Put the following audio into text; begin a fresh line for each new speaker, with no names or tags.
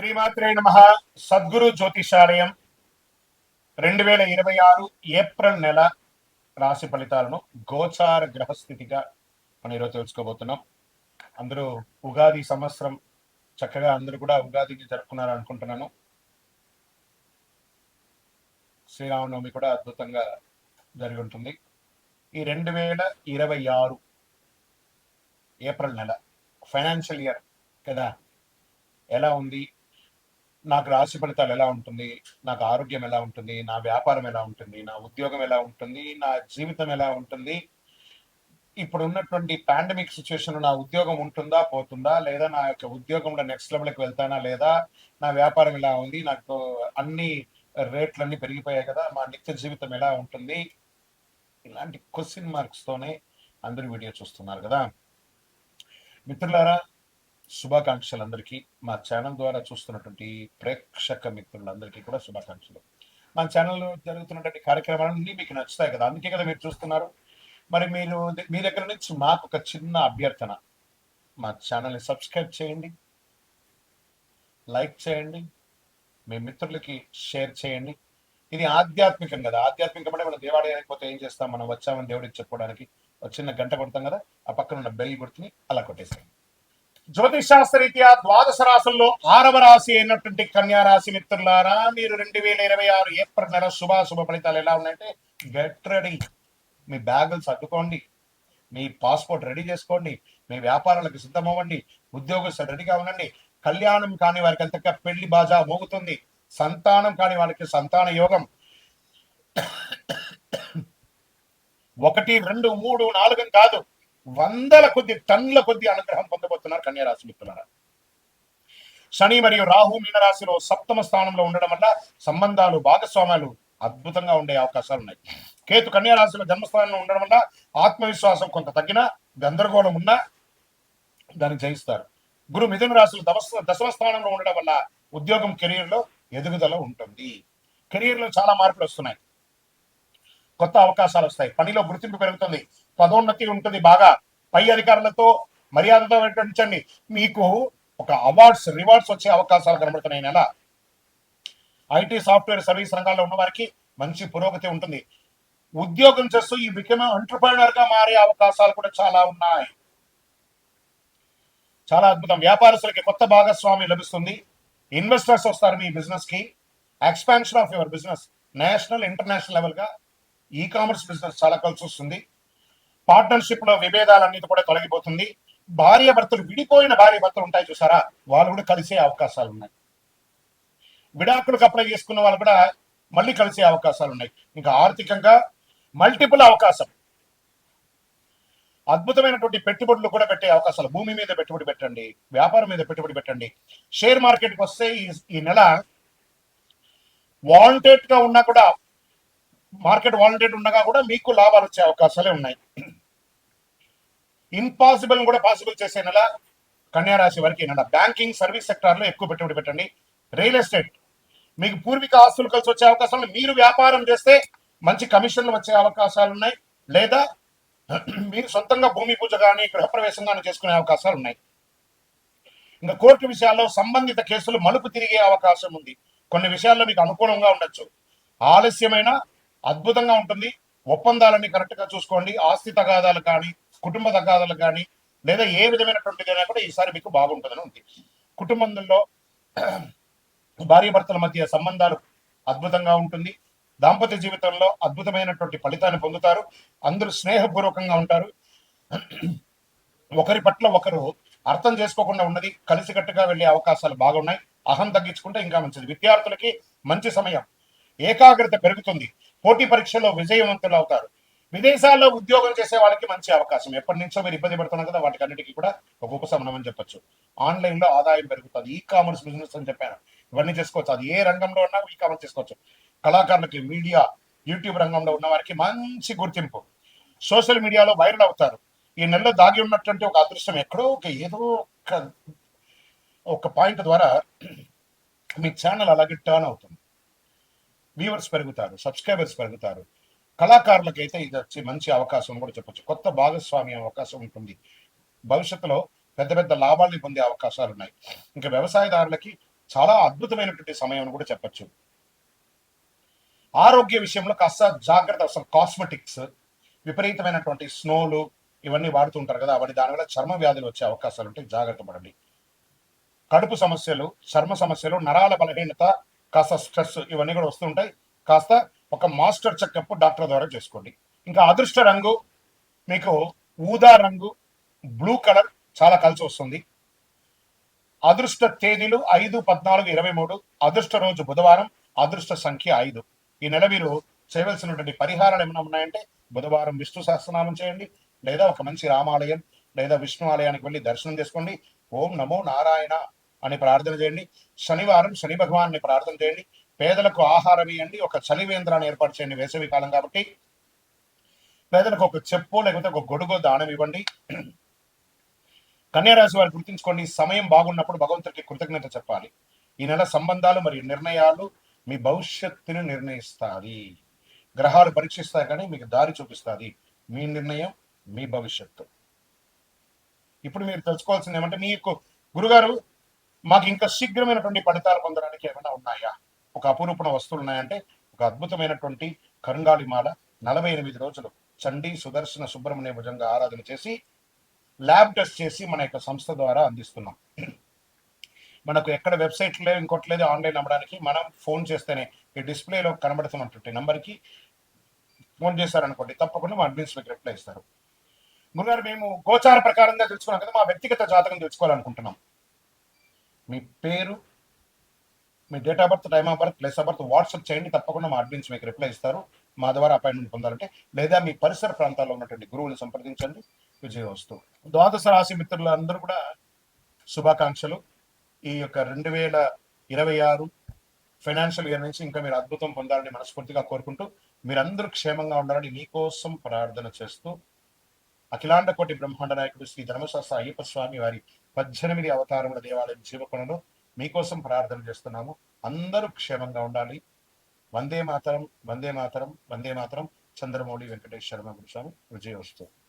శ్రీమాత్రే నమః. సద్గురు జ్యోతిషాలయం 2026 ఏప్రిల్ నెల రాశి ఫలితాలను గోచార గ్రహస్థితిగా మనం ఈరోజు తెలుసుకోబోతున్నాం. అందరూ ఉగాది సంవత్సరం చక్కగా అందరూ కూడా ఉగాదిని జరుపుకున్నారు అనుకుంటున్నాను. శ్రీరామనవమి కూడా అద్భుతంగా జరిగి ఉంటుంది. ఈ 2026 ఏప్రిల్ నెల ఫైనాన్షియల్ ఇయర్ కదా, ఎలా ఉంది, నాకు రాశి ఫలితాలు ఎలా ఉంటుంది, నాకు ఆరోగ్యం ఎలా ఉంటుంది, నా వ్యాపారం ఎలా ఉంటుంది, నా ఉద్యోగం ఎలా ఉంటుంది, నా జీవితం ఎలా ఉంటుంది, ఇప్పుడు ఉన్నటువంటి పాండమిక్ సిచ్యువేషన్ నా ఉద్యోగం ఉంటుందా పోతుందా, లేదా నా యొక్క ఉద్యోగంలో నెక్స్ట్ లెవెల్కి వెళ్తానా, లేదా నా వ్యాపారం ఎలా ఉంది, నాకు అన్ని రేట్లన్నీ పెరిగిపోయాయి కదా, మా నిత్య జీవితం ఎలా ఉంటుంది, ఇలాంటి క్వశ్చన్ మార్క్స్ తోనే అందరూ వీడియో చూస్తున్నారు కదా. మిత్రులారా, శుభాకాంక్షలు అందరికీ. మా ఛానల్ ద్వారా చూస్తున్నటువంటి ప్రేక్షక మిత్రులందరికీ కూడా శుభాకాంక్షలు. మా ఛానల్లో జరుగుతున్నటువంటి కార్యక్రమాలన్నీ మీకు నచ్చుతాయి కదా, అందుకే కదా మీరు చూస్తున్నారు. మరి మీరు మీ దగ్గర నుంచి మాకు ఒక చిన్న అభ్యర్థన, మా ఛానల్ని సబ్స్క్రైబ్ చేయండి, లైక్ చేయండి, మీ మిత్రులకి షేర్ చేయండి. ఇది ఆధ్యాత్మికం కదా, ఆధ్యాత్మికం అంటే మనం దేవాలయానికి పోతే ఏం చేస్తాం, మనం వచ్చామని దేవుడికి చెప్పుకోవడానికి ఒక చిన్న గంట కొడతాం కదా, ఆ పక్కన ఉన్న బెల్ గుర్తుని అలా కొట్టేసేయండి. జ్యోతిష్ శాస్త్రరీత్యా ద్వాదశ రాశుల్లో 6వ రాశి అయినటువంటి కన్యా రాశి మిత్రులారా, మీరు 2026 ఏప్రిల్ నెల శుభ ఫలితాలు ఎలా ఉన్నాయంటే, గెట్ రెడీ. మీ బ్యాగులు సర్దుకోండి, మీ పాస్పోర్ట్ రెడీ చేసుకోండి, మీ వ్యాపారాలకు సిద్ధమవ్వండి, ఉద్యోగస్తులు రెడీగా ఉండండి. కళ్యాణం కాని వారికి అంతగా పెళ్లి బాజా మోగుతుంది. సంతానం కాని వారికి సంతాన యోగం. 1, 2, 3, 4 కాదు, వందల కొద్ది టన్నుల కొద్ది అనుగ్రహం పొందబోతున్నారు కన్యారాశి మిత్రులారా. శని మరియు రాహు మీనరాశిలో 7వ స్థానంలో ఉండడం వల్ల సంబంధాలు, భాగస్వామ్యాలు అద్భుతంగా ఉండే అవకాశాలు ఉన్నాయి. కేతు కన్యారాశిలో జన్మస్థానంలో ఉండడం వల్ల ఆత్మవిశ్వాసం కొంత తగ్గినా, గందరగోళం ఉన్నా దాన్ని జయిస్తారు. గురు మిథున రాశిలో దశమ స్థానంలో ఉండడం వల్ల ఉద్యోగం, కెరీర్ లో ఎదుగుదల ఉంటుంది. కెరీర్ లో చాలా మార్పులు వస్తున్నాయి, కొత్త అవకాశాలు వస్తాయి, పనిలో గుర్తింపు పెరుగుతుంది, పదోన్నతి ఉంటుంది. బాగా పై అధికారులతో మర్యాదతో వ్యవహరించండి. మీకు ఒక అవార్డ్స్, రివార్డ్స్ వచ్చే అవకాశాలు కనబడుతున్నాయి. నెల ఐటీ, సాఫ్ట్వేర్, సర్వీస్ రంగాల్లో ఉన్న వారికి మంచి పురోగతి ఉంటుంది. ఉద్యోగం చేస్తూ ఈ బికమ్ ఎంటర్‌ప్రెన్యూర్ గా మారే అవకాశాలు కూడా చాలా ఉన్నాయి. చాలా అద్భుతం. వ్యాపారస్తులకి కొత్త భాగస్వామి లభిస్తుంది. ఇన్వెస్టర్స్ వస్తారు మీ బిజినెస్ కి. Expansion of your business national, international level గా ఈ కామర్స్ బిజినెస్ చాలా కలిసి వస్తుంది. పార్ట్నర్షిప్ లో విభేదాలన్నిటి కూడా తొలగిపోతుంది. విడిపోయిన భార్య భర్తలు ఉంటాయి చూసారా, వాళ్ళు కూడా కలిసే అవకాశాలు ఉన్నాయి. విడాకులకు అప్లై చేసుకున్న వాళ్ళు కూడా మళ్ళీ కలిసే అవకాశాలు ఉన్నాయి. ఇంకా ఆర్థికంగా మల్టిపుల్ అవకాశం, అద్భుతమైనటువంటి పెట్టుబడులు కూడా పెట్టే అవకాశాలు. భూమి మీద పెట్టుబడి పెట్టండి, వ్యాపారం మీద పెట్టుబడి పెట్టండి. షేర్ మార్కెట్కి వస్తే ఈ నెల వాంటెడ్ గా ఉన్నా కూడా, మార్కెట్ వాలంటెడ్ ఉండగా కూడా మీకు లాభాలు వచ్చే అవకాశాలే ఉన్నాయి. ఇంపాసిబుల్ కూడా పాసిబుల్ చేసే నెల కన్యారాశి వారికి నెల. బ్యాంకింగ్, సర్వీస్ సెక్టార్ లో ఎక్కువ పెట్టుబడి పెట్టండి. రియల్ ఎస్టేట్, మీకు పూర్వీక ఆస్తులు కలిసి వచ్చే అవకాశాలు. మీరు వ్యాపారం చేస్తే మంచి కమిషన్లు వచ్చే అవకాశాలు ఉన్నాయి, లేదా మీరు సొంతంగా భూమి పూజ కానీ, గృహప్రవేశం కానీ చేసుకునే అవకాశాలు ఉన్నాయి. ఇంకా కోర్టు విషయాల్లో సంబంధిత కేసులు మలుపు తిరిగే అవకాశం ఉంది. కొన్ని విషయాల్లో మీకు అనుకూలంగా ఉండొచ్చు, ఆలస్యమైన అద్భుతంగా ఉంటుంది. ఒప్పందాలన్నీ కరెక్ట్ గా చూసుకోండి. ఆస్తి తగాదాలు కానీ, కుటుంబ తగాదాలు కానీ, లేదా ఏ విధమైనటువంటిదైనా కూడా ఈసారి మీకు బాగుంటుందని ఉంది. కుటుంబంలో భార్య భర్తల మధ్య సంబంధాలు అద్భుతంగా ఉంటుంది. దాంపత్య జీవితంలో అద్భుతమైనటువంటి ఫలితాన్ని పొందుతారు. అందరూ స్నేహపూర్వకంగా ఉంటారు. ఒకరి పట్ల ఒకరు అర్థం చేసుకోకుండా ఉన్నది కలిసికట్టుగా వెళ్లే అవకాశాలు బాగున్నాయి. అహం తగ్గించుకుంటే ఇంకా మంచిది. విద్యార్థులకి మంచి సమయం, ఏకాగ్రత పెరుగుతుంది. పోటీ పరీక్షల్లో విజయవంతులు అవుతారు. విదేశాల్లో ఉద్యోగం చేసే వాళ్ళకి మంచి అవకాశం. ఎప్పటి నుంచో మీరు ఇబ్బంది పడుతున్నారు కదా, వాటికి అన్నిటికీ కూడా ఒక ఉపశమనం అని చెప్పొచ్చు. ఆన్లైన్ లో ఆదాయం పెరుగుతుంది. ఈ కామర్స్ బిజినెస్ అని చెప్పాను, ఇవన్నీ చేసుకోవచ్చు. అది ఏ రంగంలో ఉన్నా ఈ కామర్స్ చేసుకోవచ్చు. కళాకారులకి, మీడియా, యూట్యూబ్ రంగంలో ఉన్న వారికి మంచి గుర్తింపు. సోషల్ మీడియాలో వైరల్ అవుతారు. ఈ నెలలో దాగి ఉన్నటువంటి ఒక అదృష్టం ఎక్కడో ఏదో ఒక పాయింట్ ద్వారా మీ ఛానల్ అలాగే టర్న్ అవుతుంది. వ్యూవర్స్ పెరుగుతారు, సబ్స్క్రైబర్స్ పెరుగుతారు. కళాకారులకైతే ఇది వచ్చి మంచి అవకాశం కూడా చెప్పొచ్చు. కొత్త భాగస్వామి అవకాశం ఉంటుంది. భవిష్యత్తులో పెద్ద పెద్ద లాభాలని పొందే అవకాశాలు ఉన్నాయి. ఇంకా వ్యవసాయదారులకి చాలా అద్భుతమైనటువంటి సమయం అని కూడా చెప్పచ్చు. ఆరోగ్య విషయంలో కాస్త జాగ్రత్త అవసరం. కాస్మెటిక్స్, విపరీతమైనటువంటి స్నోలు ఇవన్నీ వాడుతుంటారు కదా, అవన్నీ దానివల్ల చర్మ వ్యాధులు వచ్చే అవకాశాలు ఉంటాయి, జాగ్రత్త పడండి. కడుపు సమస్యలు, చర్మ సమస్యలు, నరాల బలహీనత, కాస్త స్ట్రెస్ ఇవన్నీ కూడా వస్తుంటాయి. కాస్త ఒక మాస్టర్ చెకప్ డాక్టర్ ద్వారా చేసుకోండి. ఇంకా అదృష్ట రంగు మీకు ఊదా రంగు, బ్లూ కలర్ చాలా కలిసి వస్తుంది. అదృష్ట తేదీలు 5, 14, 23. అదృష్ట రోజు బుధవారం. అదృష్ట సంఖ్య 5. ఈ నెల మీరు చేయవలసినటువంటి పరిహారాలు ఏమైనా ఉన్నాయంటే, బుధవారం విష్ణు సహస్రనామం చేయండి, లేదా ఒక మంచి రామాలయం లేదా విష్ణు ఆలయానికి వెళ్ళి దర్శనం చేసుకోండి. ఓం నమో నారాయణ అని ప్రార్థన చేయండి. శనివారం శని భగవాన్ని ప్రార్థన చేయండి. పేదలకు ఆహారం ఇవ్వండి. ఒక చలివేంద్రాన్ని ఏర్పాటు చేయండి, వేసవి కాలం కాబట్టి. పేదలకు ఒక చెప్పు లేకపోతే ఒక గొడుగు దానం ఇవ్వండి. కన్యారాశి వారు గుర్తుంచుకోండి, సమయం బాగున్నప్పుడు భగవంతుడికి కృతజ్ఞత చెప్పాలి. ఈ నెల సంబంధాలు మరియు నిర్ణయాలు మీ భవిష్యత్తును నిర్ణయిస్తాయి. గ్రహాలు పరీక్షిస్తాయి కానీ మీకు దారి చూపిస్తుంది. మీ నిర్ణయం మీ భవిష్యత్తు. ఇప్పుడు మీరు తెలుసుకోవాల్సింది ఏమంటే, మీకు గురుగారు మాకు ఇంకా శీఘ్రమైనటువంటి ఫలితాలు పొందడానికి ఏమైనా ఉన్నాయా, ఒక అపురూపణ వస్తువులు ఉన్నాయంటే, ఒక అద్భుతమైనటువంటి కరుంగాళి మాల 48 రోజులు చండీ సుదర్శన సుబ్రహ్మణ్య భుజంగా ఆరాధన చేసి ల్యాబ్ టెస్ట్ చేసి మన యొక్క సంస్థ ద్వారా అందిస్తున్నాం. మనకు ఎక్కడ వెబ్సైట్ లేదు, ఇంకోటి లేదు, ఆన్లైన్ అమ్మడానికి. మనం ఫోన్ చేస్తేనే ఈ డిస్ప్లేలో కనబడుతున్నటువంటి నంబర్కి ఫోన్ చేశారనుకోండి, తప్పకుండా మా అడ్మిన్స్ మీకు రిప్లై ఇస్తారు. గురుగారు మేము గోచార ప్రకారంగా తెలుసుకున్నాం కదా, మా వ్యక్తిగత జాతకం తెలుసుకోవాలనుకుంటున్నాం. మీ పేరు, మీ date of birth, time of birth, place of birth WhatsApp చేయండి, తప్పకుండా మా అడ్మిన్స్ మీకు రిప్లై ఇస్తారు. మా ద్వారా అపాయింట్మెంట్ పొందాలంటే, లేదా మీ పరిసర ప్రాంతాల్లో ఉన్నటువంటి గురువుని సంప్రదించండి. విజయవస్తు. ద్వాదశ రాశి మిత్రులందరూ కూడా శుభాకాంక్షలు. ఈ యొక్క 2026 ఫైనాన్షియల్ ఇయర్ నుంచి ఇంకా మీరు అద్భుతం పొందాలని మనస్ఫూర్తిగా కోరుకుంటూ, మీరందరూ క్షేమంగా ఉండాలని మీకోసం ప్రార్థన చేస్తూ, అఖిలాండ కోటి బ్రహ్మాండ నాయకుడు శ్రీ ధర్మశాస్త్ర అయ్యప్ప స్వామి వారి 18 అవతారముల దేవాలయం జీవకొండలో మీకోసం ప్రార్థన చేస్తున్నాము. అందరూ క్షేమంగా ఉండాలి. వందే మాతరం, వందే మాతరం, వందే మాతరం. చంద్రమౌళి వెంకటేష్ శర్మ గురుస్వామి. విజయవస్తు.